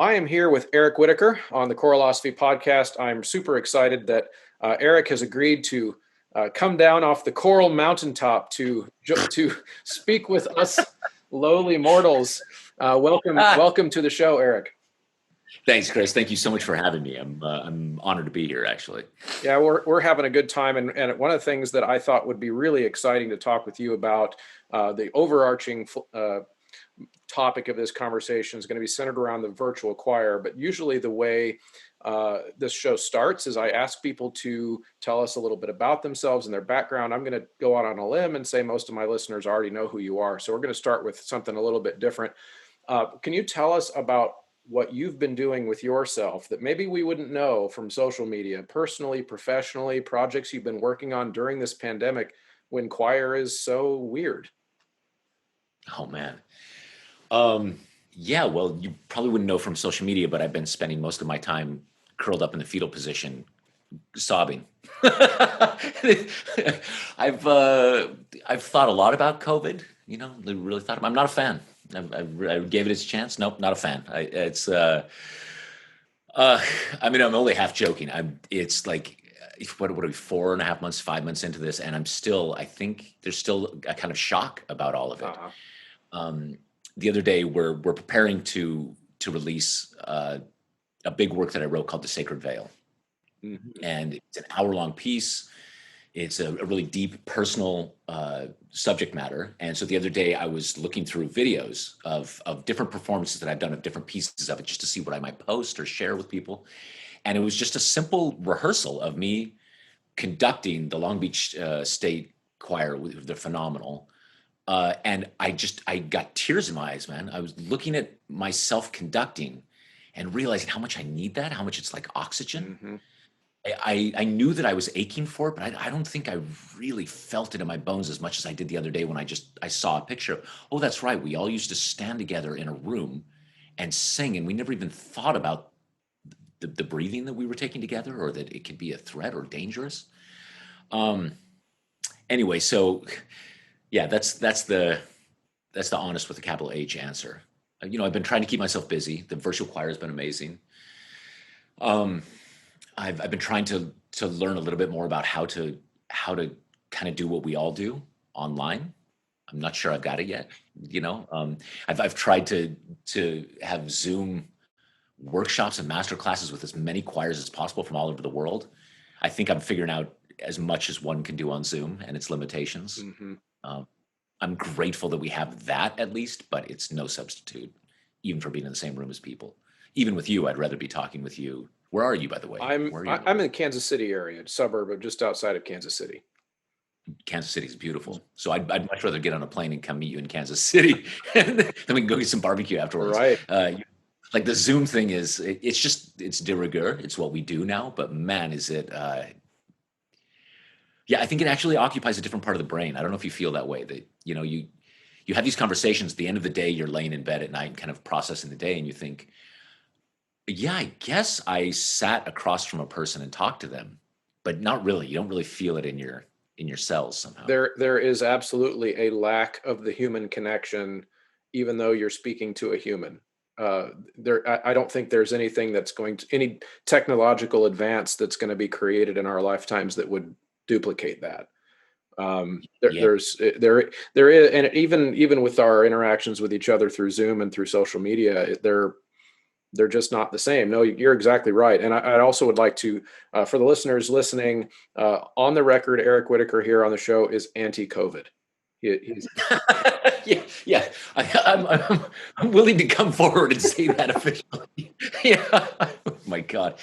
I am here with Eric Whitacre on the Coralosophy podcast. I'm super excited that Eric has agreed to come down off the Coral Mountaintop to speak with us lowly mortals. Ah, Welcome to the show, Eric. thanks, Chris. Thank you so much for having me. I'm honored to be here, actually. Yeah, we're having a good time, and one of the things that I thought would be really exciting to talk with you about the overarching topic of this conversation is going to be centered around the virtual choir. But usually, the way this show starts is I ask people to tell us a little bit about themselves and their background. I'm going to go out on a limb and say most of my listeners already know who you are. So we're going to start with something a little bit different. Can you tell us about what you've been doing with yourself that maybe we wouldn't know from social media, personally, professionally, projects you've been working on during this pandemic when choir is so weird? Oh man. Um, yeah, well, you probably wouldn't know from social media, but I've been spending most of my time curled up in the fetal position, sobbing. I've uh, I've thought a lot about COVID. Really thought. I'm not a fan. I gave it its chance. Nope, not a fan. Uh, I mean, I'm only half joking. It's like, what are we, 4.5 months, 5 months into this, and I think there's still a kind of shock about all of it. Uh, Um, the other day, we're preparing to release a big work that I wrote called The Sacred Veil, mhm. and it's an hour-long piece. It's a really deep personal subject matter. And so the other day I was looking through videos of different performances that I've done of different pieces of it just to see what I might post or share with people. And it was just a simple rehearsal of me conducting the Long Beach State Choir. They're phenomenal. And I got tears in my eyes, man. I was looking at myself conducting and realizing how much I need that, how much it's like oxygen. Mhm. I knew that I was aching for it, but I don't think I really felt it in my bones as much as I did the other day when I saw a picture of, oh, that's right. We all used to stand together in a room and sing, and we never even thought about the breathing that we were taking together or that it could be a threat or dangerous. Um, anyway, so yeah, that's the honest with a capital H answer. I've been trying to keep myself busy. The virtual choir has been amazing. Um, I've been trying to learn a little bit more about how to kind of do what we all do online. I'm not sure I've got it yet. I've tried to have Zoom workshops and master classes with as many choirs as possible from all over the world. I think I'm figuring out as much as one can do on Zoom and its limitations. Mhm. Um, I'm grateful that we have that at least, but it's no substitute, even for being in the same room as people. Even with you, I'd rather be talking with you. Where are you, by the way? Where are you I'm in the located? Kansas City area, suburb of just outside of Kansas City. Kansas City is beautiful. So I'd much rather get on a plane and come meet you in Kansas City, and then we can go get some barbecue afterwards. Right. Like the Zoom thing it's de rigueur. It's what we do now. But man, is it? Yeah, I think it actually occupies a different part of the brain. I don't know if you feel that way. That you have these conversations. At the end of the day, you're laying in bed at night, kind of processing the day, and you think, yeah, I guess I sat across from a person and talked to them, but not really. You don't really feel it in your cells somehow. There is absolutely a lack of the human connection, even though you're speaking to a human. I don't think there's anything that's any technological advance that's going to be created in our lifetimes that would duplicate that. Yeah, There is, and even with our interactions with each other through Zoom and through social media, they're just not the same. No, you're exactly right. And I also would like to, for the listeners listening, on the record, Eric Whitacre here on the show is anti-COVID. He's yeah, yeah. I'm willing to come forward and say that officially. Yeah. Oh my God.